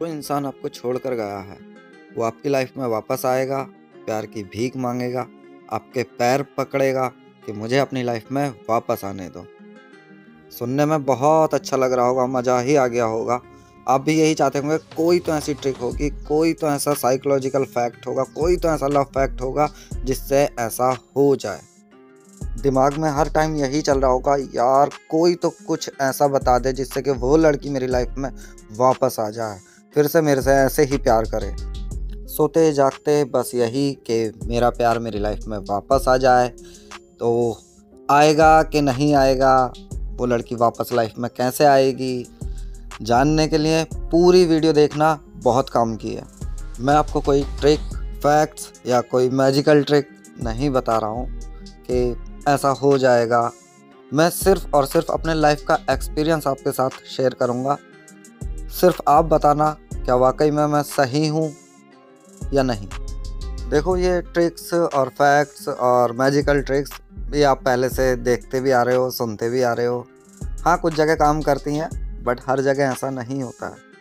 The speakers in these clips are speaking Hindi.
कोई इंसान आपको छोड़कर गया है, वो आपकी लाइफ में वापस आएगा, प्यार की भीख मांगेगा, आपके पैर पकड़ेगा कि मुझे अपनी लाइफ में वापस आने दो। सुनने में बहुत अच्छा लग रहा होगा, मज़ा ही आ गया होगा। आप भी यही चाहते होंगे कोई तो ऐसी ट्रिक होगी, कोई तो ऐसा साइकोलॉजिकल फैक्ट होगा, कोई तो ऐसा लव फैक्ट होगा जिससे ऐसा हो जाए। दिमाग में हर टाइम यही चल रहा होगा, यार कोई तो कुछ ऐसा बता दे जिससे कि वो लड़की मेरी लाइफ में वापस आ जाए, फिर से मेरे से ऐसे ही प्यार करे। सोते जागते बस यही कि मेरा प्यार मेरी लाइफ में वापस आ जाए। तो आएगा कि नहीं आएगा, वो लड़की वापस लाइफ में कैसे आएगी, जानने के लिए पूरी वीडियो देखना बहुत काम की है। मैं आपको कोई ट्रिक, फैक्ट्स या कोई मैजिकल ट्रिक नहीं बता रहा हूँ कि ऐसा हो जाएगा। मैं सिर्फ़ और सिर्फ अपने लाइफ का एक्सपीरियंस आपके साथ शेयर करूँगा। सिर्फ आप बताना क्या वाकई में मैं सही हूँ या नहीं। देखो, ये ट्रिक्स और फैक्ट्स और मैजिकल ट्रिक्स भी आप पहले से देखते भी आ रहे हो, सुनते भी आ रहे हो। हाँ, कुछ जगह काम करती हैं, बट हर जगह ऐसा नहीं होता है।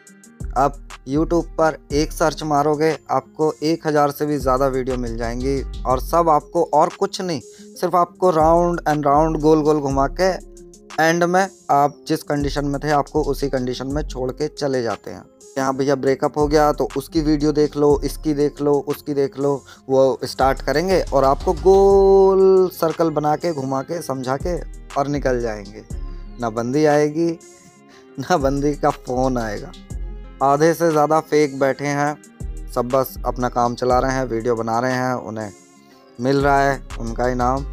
आप YouTube पर एक सर्च मारोगे, आपको 1000 से भी ज़्यादा वीडियो मिल जाएंगी और सब आपको और कुछ नहीं, सिर्फ आपको राउंड एंड राउंड गोल गोल घुमा के एंड में आप जिस कंडीशन में थे आपको उसी कंडीशन में छोड़ के चले जाते हैं। यहाँ भैया ब्रेकअप हो गया तो उसकी वीडियो देख लो, इसकी देख लो, उसकी देख लो, वो स्टार्ट करेंगे और आपको गोल सर्कल बना के घुमा के समझा के और निकल जाएंगे। ना बंदी आएगी ना बंदी का फ़ोन आएगा। आधे से ज़्यादा फेक बैठे हैं, सब बस अपना काम चला रहे हैं, वीडियो बना रहे हैं, उन्हें मिल रहा है उनका इनाम,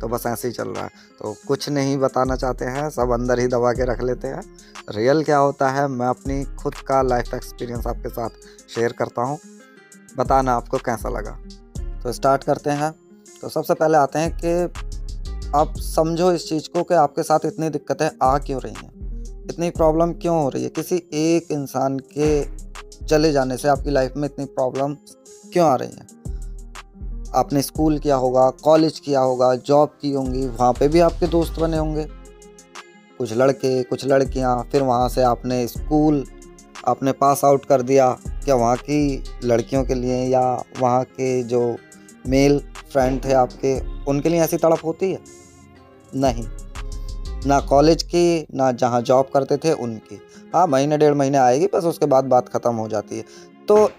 तो बस ऐसे ही चल रहा है। तो कुछ नहीं बताना चाहते हैं, सब अंदर ही दबा के रख लेते हैं। रियल क्या होता है, मैं अपनी खुद का लाइफ एक्सपीरियंस आपके साथ शेयर करता हूँ, बताना आपको कैसा लगा। तो स्टार्ट करते हैं। तो सबसे पहले आते हैं कि आप समझो इस चीज़ को कि आपके साथ इतनी दिक्कतें आ क्यों रही हैं, इतनी प्रॉब्लम क्यों हो रही है। किसी एक इंसान के चले जाने से आपकी लाइफ में इतनी प्रॉब्लम क्यों आ रही हैं। आपने स्कूल किया होगा, कॉलेज किया होगा, जॉब की होंगी, वहाँ पे भी आपके दोस्त बने होंगे, कुछ लड़के कुछ लड़कियाँ। फिर वहाँ से आपने पास आउट कर दिया, क्या वहाँ की लड़कियों के लिए या वहाँ के जो मेल फ्रेंड थे आपके, उनके लिए ऐसी तड़प होती है? नहीं, ना कॉलेज की, ना जहाँ जॉब करते थे उनकी। हाँ, महीने 1.5 महीने आएगी, बस उसके बाद बात ख़त्म हो जाती है। तो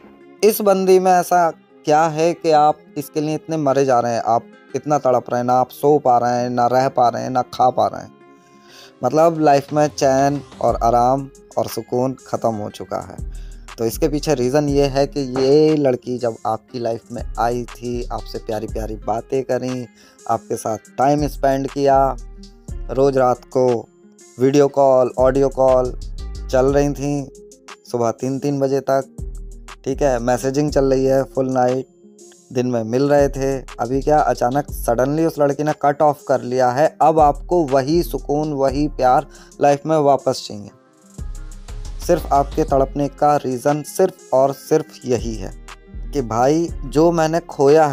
इस बंदी में ऐसा क्या है कि आप इसके लिए इतने मरे जा रहे हैं, आप इतना तड़प रहे हैं, ना आप सो पा रहे हैं, ना रह पा रहे हैं, ना खा पा रहे हैं। मतलब लाइफ में चैन और आराम और सुकून ख़त्म हो चुका है। तो इसके पीछे रीज़न ये है कि ये लड़की जब आपकी लाइफ में आई थी, आपसे प्यारी प्यारी बातें करी, आपके साथ टाइम स्पेंड किया, रोज़ रात को वीडियो कॉल, ऑडियो कॉल चल रही थी, सुबह 3-3 बजे तक, ठीक है, मैसेजिंग चल रही है फुल नाइट, दिन में मिल रहे थे। अभी क्या अचानक सडनली उस लड़की ने कट ऑफ कर लिया है। अब आपको वही सुकून, वही प्यार लाइफ में वापस चाहिए। सिर्फ आपके तड़पने का रीज़न सिर्फ और सिर्फ यही है कि भाई जो मैंने खोया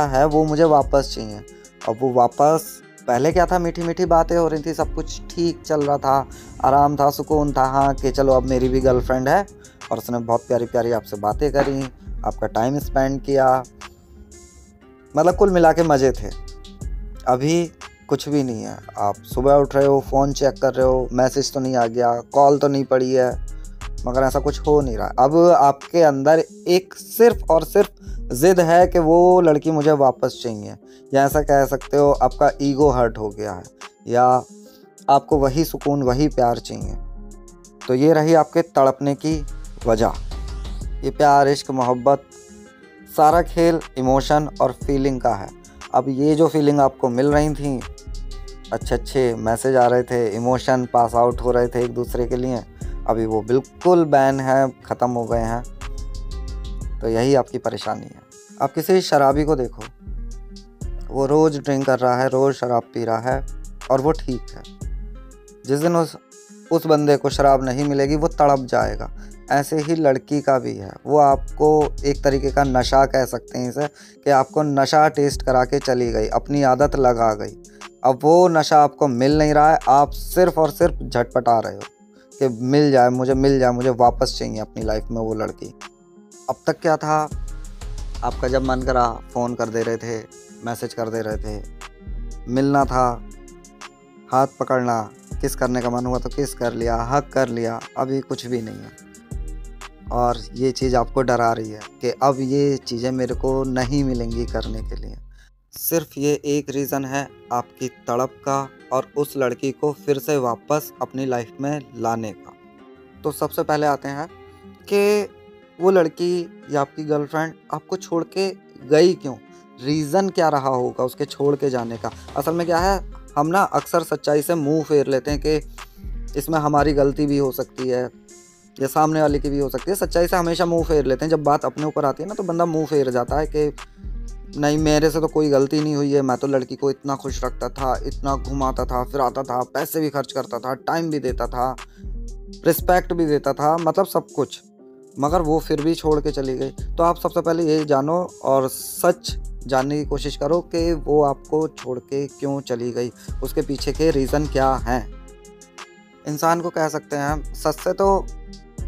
है वो मुझे वापस चाहिए। अब वो वापस, पहले क्या था, मीठी मीठी बातें हो रही थी, सब कुछ ठीक चल रहा था, आराम था, सुकून था। हाँ कि चलो अब मेरी भी गर्लफ्रेंड है और उसने बहुत प्यारी प्यारी आपसे बातें करी, आपका टाइम स्पेंड किया, मतलब कुल मिला के मज़े थे। अभी कुछ भी नहीं है। आप सुबह उठ रहे हो, फ़ोन चेक कर रहे हो, मैसेज तो नहीं आ गया, कॉल तो नहीं पड़ी है, मगर ऐसा कुछ हो नहीं रहा। अब आपके अंदर एक सिर्फ और सिर्फ ज़िद है कि वो लड़की मुझे वापस चाहिए, या ऐसा कह सकते हो आपका ईगो हर्ट हो गया है, या आपको वही सुकून, वही प्यार चाहिए। तो ये रही आपके तड़पने की वजह। ये प्यार, इश्क, मोहब्बत, सारा खेल इमोशन और फीलिंग का है। अब ये जो फीलिंग आपको मिल रही थी, अच्छे मैसेज आ रहे थे, इमोशन पास आउट हो रहे थे एक दूसरे के लिए, अभी वो बिल्कुल बैन है, ख़त्म हो गए हैं। तो यही आपकी परेशानी है। आप किसी शराबी को देखो, वो रोज़ ड्रिंक कर रहा है, रोज़ शराब पी रहा है और वो ठीक है। जिस दिन उस बंदे को शराब नहीं मिलेगी वो तड़प जाएगा। ऐसे ही लड़की का भी है, वो आपको एक तरीके का नशा कह सकते हैं इसे, कि आपको नशा टेस्ट करा के चली गई, अपनी आदत लगा गई। अब वो नशा आपको मिल नहीं रहा है, आप सिर्फ़ और सिर्फ झटपटा रहे हो कि मिल जाए, मुझे वापस चाहिए अपनी लाइफ में वो लड़की। अब तक क्या था, आपका जब मन करा फ़ोन कर दे रहे थे, मैसेज कर दे रहे थे, मिलना था, हाथ पकड़ना, किस करने का मन हुआ तो किस कर लिया, हग कर लिया। अभी कुछ भी नहीं है और ये चीज़ आपको डरा रही है कि अब ये चीज़ें मेरे को नहीं मिलेंगी करने के लिए। सिर्फ ये एक रीज़न है आपकी तड़प का और उस लड़की को फिर से वापस अपनी लाइफ में लाने का। तो सबसे पहले आते हैं कि वो लड़की या आपकी गर्लफ्रेंड आपको छोड़ के गई क्यों? रीज़न क्या रहा होगा उसके छोड़ के जाने का? असल में क्या है, हम ना अक्सर सच्चाई से मुंह फेर लेते हैं कि इसमें हमारी गलती भी हो सकती है या सामने वाले की भी हो सकती है। सच्चाई से हमेशा मुंह फेर लेते हैं। जब बात अपने ऊपर आती है ना तो बंदा मुंह फेर जाता है कि नहीं, मेरे से तो कोई गलती नहीं हुई है, मैं तो लड़की को इतना खुश रखता था, इतना घुमाता था, फिराता था, पैसे भी खर्च करता था, टाइम भी देता था, रिस्पेक्ट भी देता था, मतलब सब कुछ, मगर वो फिर भी छोड़ के चली गई। तो आप सबसे पहले ये जानो और सच जानने की कोशिश करो कि वो आपको छोड़ के क्यों चली गई, उसके पीछे के रीज़न क्या हैं। इंसान को कह सकते हैं सच से तो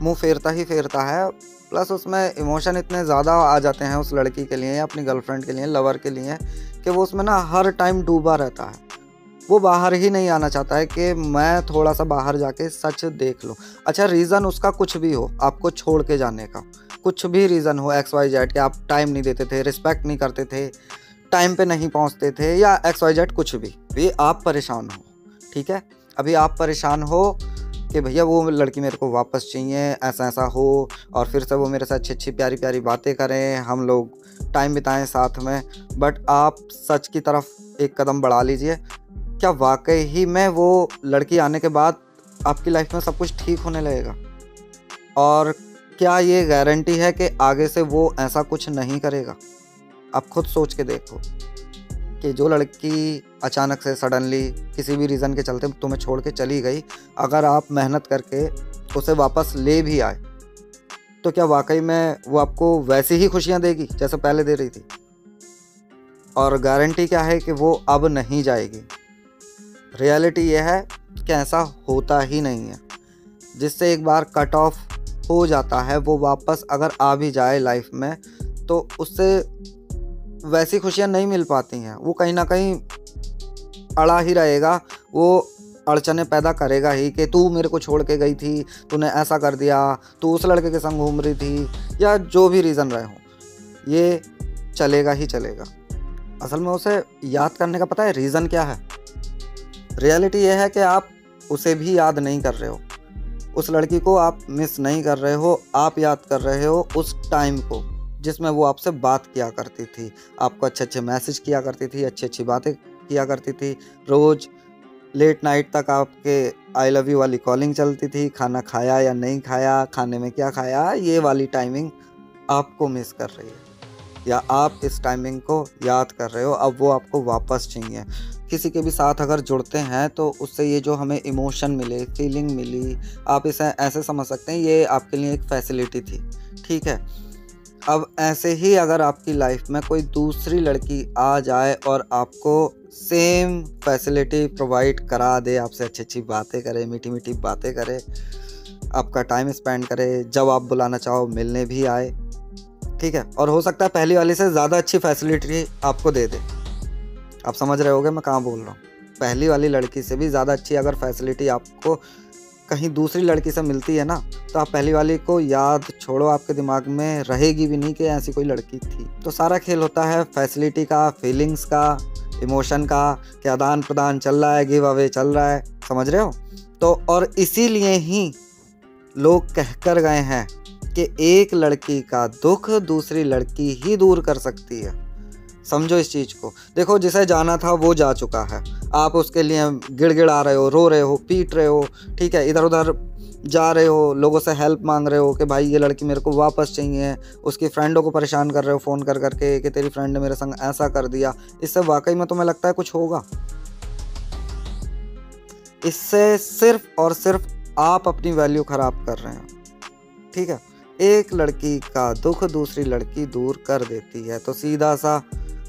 मुंह फेरता ही फेरता है, प्लस उसमें इमोशन इतने ज़्यादा आ जाते हैं उस लड़की के लिए या अपनी गर्लफ्रेंड के लिए, लवर के लिए, कि वो उसमें ना हर टाइम डूबा रहता है। वो बाहर ही नहीं आना चाहता है कि मैं थोड़ा सा बाहर जाके सच देख लूँ। अच्छा, रीज़न उसका कुछ भी हो, आपको छोड़ के जाने का कुछ भी रीज़न हो, XYZ, कि आप टाइम नहीं देते थे, रिस्पेक्ट नहीं करते थे, टाइम पे नहीं पहुंचते थे, या XYZ कुछ भी आप परेशान हो, ठीक है, अभी आप परेशान हो कि भैया वो लड़की मेरे को वापस चाहिए, ऐसा ऐसा हो, और फिर से वो मेरे से अच्छी अच्छी प्यारी प्यारी बातें करें, हम लोग टाइम बिताएं साथ में। बट आप सच की तरफ एक कदम बढ़ा लीजिए, क्या वाकई ही में वो लड़की आने के बाद आपकी लाइफ में सब कुछ ठीक होने लगेगा? और क्या ये गारंटी है कि आगे से वो ऐसा कुछ नहीं करेगा? आप खुद सोच के देखो कि जो लड़की अचानक से सडनली किसी भी रीज़न के चलते तुम्हें छोड़ के चली गई, अगर आप मेहनत करके उसे वापस ले भी आए तो क्या वाकई में वो आपको वैसी ही खुशियाँ देगी जैसे पहले दे रही थी? और गारंटी क्या है कि वो अब नहीं जाएगी? रियलिटी ये है कि ऐसा होता ही नहीं है। जिससे एक बार कट ऑफ हो जाता है, वो वापस अगर आ भी जाए लाइफ में तो उससे वैसी खुशियाँ नहीं मिल पाती हैं। वो कहीं ना कहीं अड़ा ही रहेगा, वो अड़चने पैदा करेगा ही कि तू मेरे को छोड़ के गई थी, तूने ऐसा कर दिया, तू उस लड़के के संग घूम रही थी, या जो भी रीज़न रहे हो, ये चलेगा ही चलेगा। असल में उसे याद करने का पता है रीज़न क्या है? रियलिटी ये है कि आप उसे भी याद नहीं कर रहे हो, उस लड़की को आप मिस नहीं कर रहे हो, आप याद कर रहे हो उस टाइम को जिसमें वो आपसे बात किया करती थी, आपको अच्छे अच्छे मैसेज किया करती थी, अच्छी अच्छी बातें किया करती थी, रोज़ लेट नाइट तक आपके आई लव यू वाली कॉलिंग चलती थी, खाना खाया या नहीं खाया, खाने में क्या खाया, ये वाली टाइमिंग आपको मिस कर रही है, या आप इस टाइमिंग को याद कर रहे हो। अब वो आपको वापस चाहिए। किसी के भी साथ अगर जुड़ते हैं तो उससे ये जो हमें इमोशन मिले, फीलिंग मिली, आप इसे ऐसे समझ सकते हैं ये आपके लिए एक फैसिलिटी थी, ठीक है। अब ऐसे ही अगर आपकी लाइफ में कोई दूसरी लड़की आ जाए और आपको सेम फैसिलिटी प्रोवाइड करा दे, आपसे अच्छी अच्छी बातें करे, मीठी मीठी बातें करे, आपका टाइम स्पेंड करे, जब आप बुलाना चाहो मिलने भी आए, ठीक है, और हो सकता है पहली वाली से ज़्यादा अच्छी फैसिलिटी आपको दे दे। आप समझ रहे होगे मैं कहाँ बोल रहा हूँ। पहली वाली लड़की से भी ज़्यादा अच्छी अगर फैसिलिटी आपको कहीं दूसरी लड़की से मिलती है ना, तो आप पहली वाली को याद छोड़ो, आपके दिमाग में रहेगी भी नहीं कि ऐसी कोई लड़की थी। तो सारा खेल होता है फैसिलिटी का, फीलिंग्स का, इमोशन का, कि आदान प्रदान चल रहा है, गिव अवे चल रहा है, समझ रहे हो। तो और इसीलिए ही लोग कहकर गए हैं कि एक लड़की का दुख दूसरी लड़की ही दूर कर सकती है। समझो इस चीज़ को। देखो, जिसे जाना था वो जा चुका है, आप उसके लिए गिड़गिड़ा रहे हो, रो रहे हो, पीट रहे हो, ठीक है, इधर उधर जा रहे हो, लोगों से हेल्प मांग रहे हो कि भाई ये लड़की मेरे को वापस चाहिए, उसकी फ्रेंडों को परेशान कर रहे हो फ़ोन कर करके कि तेरी फ्रेंड ने मेरे संग ऐसा कर दिया। इससे वाकई में तुम्हें लगता है कुछ होगा? इससे सिर्फ और सिर्फ आप अपनी वैल्यू ख़राब कर रहे हैं, ठीक है। एक लड़की का दुख दूसरी लड़की दूर कर देती है। तो सीधा सा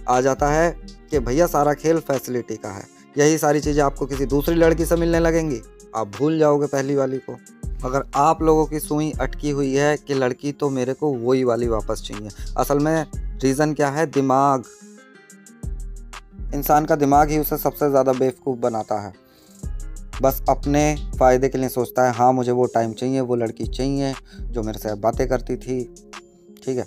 आ जाता है कि भैया सारा खेल फैसिलिटी का है। यही सारी चीज़ें आपको किसी दूसरी लड़की से मिलने लगेंगी, आप भूल जाओगे पहली वाली को। मगर आप लोगों की सुई अटकी हुई है कि लड़की तो मेरे को वही वाली वापस चाहिए। असल में रीज़न क्या है? दिमाग। इंसान का दिमाग ही उसे सबसे ज़्यादा बेवकूफ़ बनाता है। बस अपने फ़ायदे के लिए सोचता है, हाँ मुझे वो टाइम चाहिए, वो लड़की चाहिए जो मेरे से बातें करती थी। ठीक है,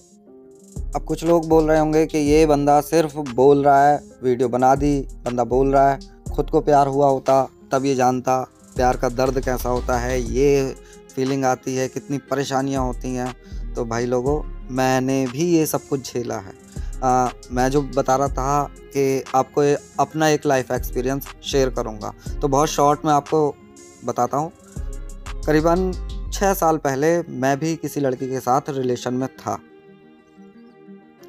अब कुछ लोग बोल रहे होंगे कि ये बंदा सिर्फ बोल रहा है, वीडियो बना दी, बंदा बोल रहा है। खुद को प्यार हुआ होता तब ये जानता प्यार का दर्द कैसा होता है, ये फीलिंग आती है, कितनी परेशानियाँ होती हैं। तो भाई लोगों, मैंने भी ये सब कुछ झेला है। मैं जो बता रहा था कि आपको अपना एक लाइफ एक्सपीरियंस शेयर करूँगा, तो बहुत शॉर्ट में आपको बताता हूँ। करीबन 6 साल पहले मैं भी किसी लड़की के साथ रिलेशन में था।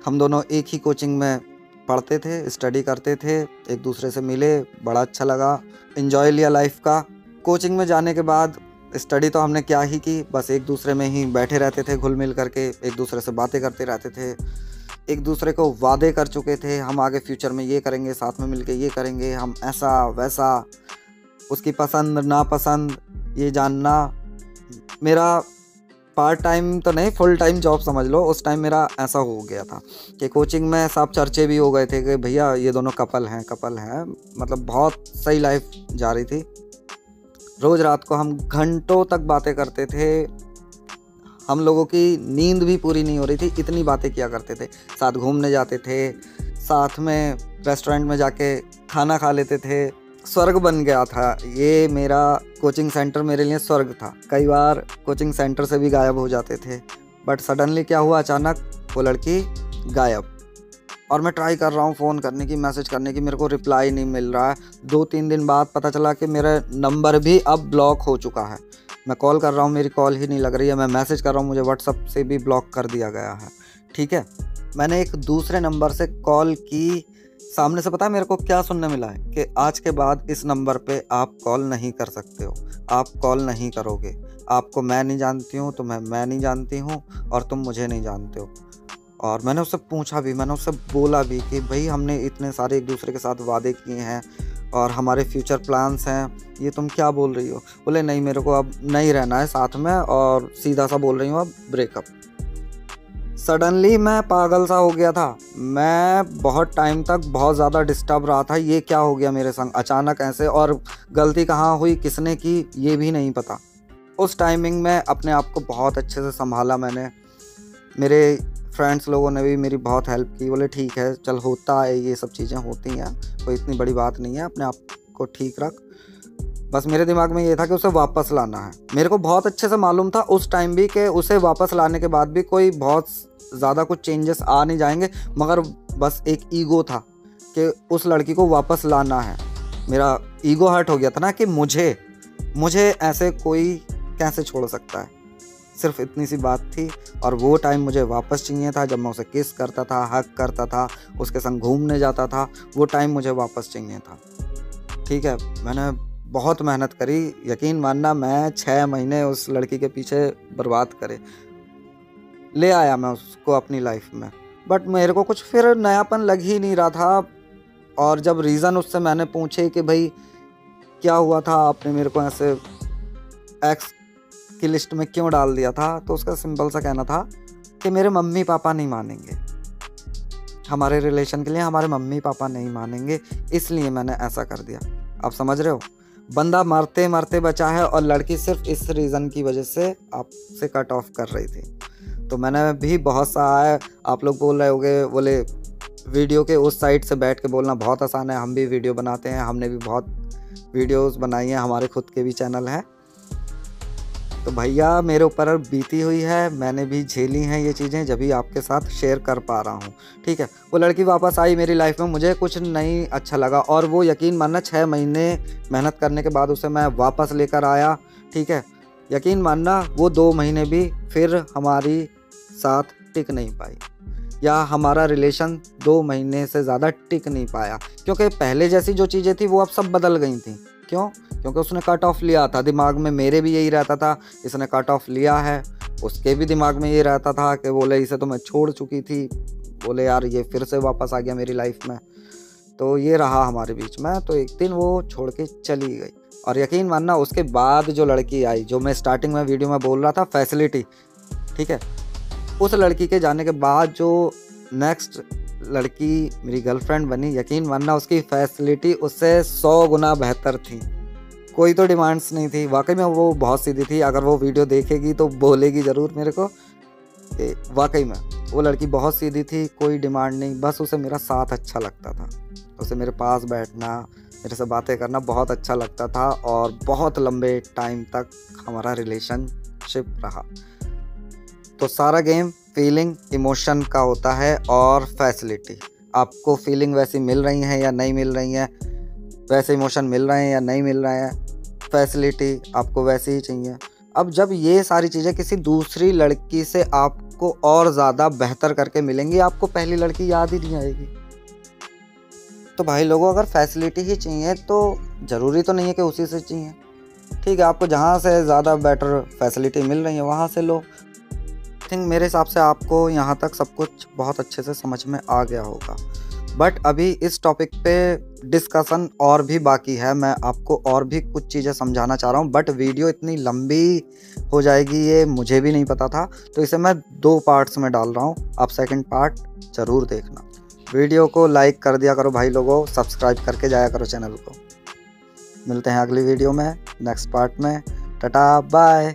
हम दोनों एक ही कोचिंग में पढ़ते थे, स्टडी करते थे, एक दूसरे से मिले, बड़ा अच्छा लगा, एंजॉय लिया लाइफ का। कोचिंग में जाने के बाद स्टडी तो हमने क्या ही की, बस एक दूसरे में ही बैठे रहते थे, घुल मिल करके एक दूसरे से बातें करते रहते थे। एक दूसरे को वादे कर चुके थे, हम आगे फ्यूचर में ये करेंगे, साथ में मिलके ये करेंगे, हम ऐसा वैसा। उसकी पसंद नापसंद ये जानना। मेरा पार्ट टाइम तो नहीं, फुल टाइम जॉब समझ लो। उस टाइम मेरा ऐसा हो गया था कि कोचिंग में सब चर्चे भी हो गए थे कि भैया ये दोनों कपल हैं। मतलब बहुत सही लाइफ जा रही थी। रोज़ रात को हम घंटों तक बातें करते थे। हम लोगों की नींद भी पूरी नहीं हो रही थी, इतनी बातें किया करते थे। साथ घूमने जाते थे, साथ में रेस्टोरेंट में जाके खाना खा लेते थे। स्वर्ग बन गया था ये मेरा कोचिंग सेंटर, मेरे लिए स्वर्ग था। कई बार कोचिंग सेंटर से भी गायब हो जाते थे, बट सडनली क्या हुआ, अचानक वो लड़की गायब। और मैं ट्राई कर रहा हूँ फ़ोन करने की, मैसेज करने की, मेरे को रिप्लाई नहीं मिल रहा है। 2-3 दिन बाद पता चला कि मेरा नंबर भी अब ब्लॉक हो चुका है। मैं कॉल कर रहा हूँ, मेरी कॉल ही नहीं लग रही है। मैं मैसेज कर रहा हूँ, मुझे व्हाट्सएप से भी ब्लॉक कर दिया गया है। ठीक है, मैंने एक दूसरे नंबर से कॉल की। सामने से पता है मेरे को क्या सुनने मिला है कि आज के बाद इस नंबर पे आप कॉल नहीं कर सकते हो, आप कॉल नहीं करोगे। आपको मैं नहीं जानती हूँ, तुम्हें मैं नहीं जानती हूँ, और तुम मुझे नहीं जानते हो। और मैंने उससे पूछा भी, मैंने उससे बोला भी कि भाई हमने इतने सारे एक दूसरे के साथ वादे किए हैं और हमारे फ्यूचर प्लान्स हैं, ये तुम क्या बोल रही हो? बोले नहीं, मेरे को अब नहीं रहना है साथ में, और सीधा सा बोल रही हूँ अब ब्रेकअप। सडनली मैं पागल सा हो गया था। मैं बहुत टाइम तक बहुत ज़्यादा डिस्टर्ब रहा था, ये क्या हो गया मेरे संग अचानक ऐसे, और गलती कहाँ हुई, किसने की, ये भी नहीं पता। उस टाइमिंग में अपने आप को बहुत अच्छे से संभाला मैंने। मेरे फ्रेंड्स लोगों ने भी मेरी बहुत हेल्प की। बोले ठीक है, चल होता है, ये सब चीज़ें होती हैं, कोई इतनी बड़ी बात नहीं है, अपने आप को ठीक रख। बस मेरे दिमाग में ये था कि उसे वापस लाना है। मेरे को बहुत अच्छे से मालूम था उस टाइम भी कि उसे वापस लाने के बाद भी कोई बहुत ज़्यादा कुछ चेंजेस आ नहीं जाएंगे, मगर बस एक ईगो था कि उस लड़की को वापस लाना है। मेरा ईगो हर्ट हो गया था ना कि मुझे ऐसे कोई कैसे छोड़ सकता है। सिर्फ इतनी सी बात थी, और वो टाइम मुझे वापस चाहिए था। जब मैं उसे किस करता था, हग करता था, उसके संग घूमने जाता था, वो टाइम मुझे वापस चाहिए था। ठीक है, मैंने बहुत मेहनत करी, यकीन मानना, मैं 6 महीने उस लड़की के पीछे बर्बाद करे। ले आया मैं उसको अपनी लाइफ में, बट मेरे को कुछ फिर नयापन लग ही नहीं रहा था। और जब रीज़न उससे मैंने पूछे कि भाई क्या हुआ था, आपने मेरे को ऐसे एक्स की लिस्ट में क्यों डाल दिया था, तो उसका सिंपल सा कहना था कि मेरे मम्मी पापा नहीं मानेंगे, हमारे रिलेशन के लिए हमारे मम्मी पापा नहीं मानेंगे, इसलिए मैंने ऐसा कर दिया। आप समझ रहे हो, बंदा मरते मरते बचा है, और लड़की सिर्फ इस रीज़न की वजह से आपसे कट ऑफ कर रही थी। तो मैंने भी बहुत सा है, आप लोग बोल रहे होंगे, बोले वीडियो के उस साइड से बैठ के बोलना बहुत आसान है, हम भी वीडियो बनाते हैं, हमने भी बहुत वीडियोस बनाई हैं, हमारे खुद के भी चैनल हैं। तो भैया मेरे ऊपर बीती हुई है, मैंने भी झेली हैं ये चीज़ें, जब भी आपके साथ शेयर कर पा रहा हूँ। ठीक है, वो लड़की वापस आई मेरी लाइफ में, मुझे कुछ नहीं अच्छा लगा, और वो यकीन मानना 6 महीने मेहनत करने के बाद उसे मैं वापस लेकर आया। ठीक है, यकीन मानना वो 2 महीने भी फिर हमारी साथ टिक नहीं पाई, या हमारा रिलेशन 2 महीने से ज़्यादा टिक नहीं पाया, क्योंकि पहले जैसी जो चीज़ें थी वो अब सब बदल गई थी। क्यों? क्योंकि उसने कट ऑफ लिया था। दिमाग में मेरे भी यही रहता था, इसने कट ऑफ लिया है। उसके भी दिमाग में ये रहता था कि बोले इसे तो मैं छोड़ चुकी थी, बोले यार ये फिर से वापस आ गया मेरी लाइफ में। तो ये रहा हमारे बीच में। तो एक दिन वो छोड़ के चली गई। और यकीन मानना उसके बाद जो लड़की आई, जो मैं स्टार्टिंग में वीडियो में बोल रहा था फैसिलिटी, ठीक है, उस लड़की के जाने के बाद जो नेक्स्ट लड़की मेरी गर्लफ्रेंड बनी, यकीन मानना उसकी फैसिलिटी उससे 100 गुना बेहतर थी। कोई तो डिमांड्स नहीं थी, वाकई में वो बहुत सीधी थी। अगर वो वीडियो देखेगी तो बोलेगी ज़रूर मेरे को कि वाकई में वो लड़की बहुत सीधी थी, कोई डिमांड नहीं, बस उसे मेरा साथ अच्छा लगता था, उसे मेरे पास बैठना, मेरे से बातें करना बहुत अच्छा लगता था और बहुत लंबे टाइम तक हमारा रिलेशनशिप रहा। तो सारा गेम फीलिंग इमोशन का होता है और फैसिलिटी, आपको फीलिंग वैसी मिल रही हैं या नहीं मिल रही हैं, वैसे इमोशन मिल रहे हैं या नहीं मिल रहे हैं, फैसिलिटी आपको वैसे ही चाहिए। अब जब ये सारी चीज़ें किसी दूसरी लड़की से आपको और ज़्यादा बेहतर करके मिलेंगी, आपको पहली लड़की याद ही नहीं आएगी। तो भाई लोगों, अगर फैसिलिटी ही चाहिए तो ज़रूरी तो नहीं है कि उसी से चाहिए, ठीक है, आपको जहाँ से ज़्यादा बेटर फैसिलिटी मिल रही है वहाँ से लो। आई थिंक मेरे हिसाब से आपको यहाँ तक सब कुछ बहुत अच्छे से समझ में आ गया होगा। बट अभी इस टॉपिक पे डिस्कशन और भी बाकी है, मैं आपको और भी कुछ चीज़ें समझाना चाह रहा हूँ, बट वीडियो इतनी लंबी हो जाएगी ये मुझे भी नहीं पता था, तो इसे मैं 2 पार्ट्स में डाल रहा हूँ, आप सेकंड पार्ट ज़रूर देखना। वीडियो को लाइक कर दिया करो भाई लोगों, सब्सक्राइब करके जाया करो चैनल को। मिलते हैं अगली वीडियो में, नेक्स्ट पार्ट में। Tata bye.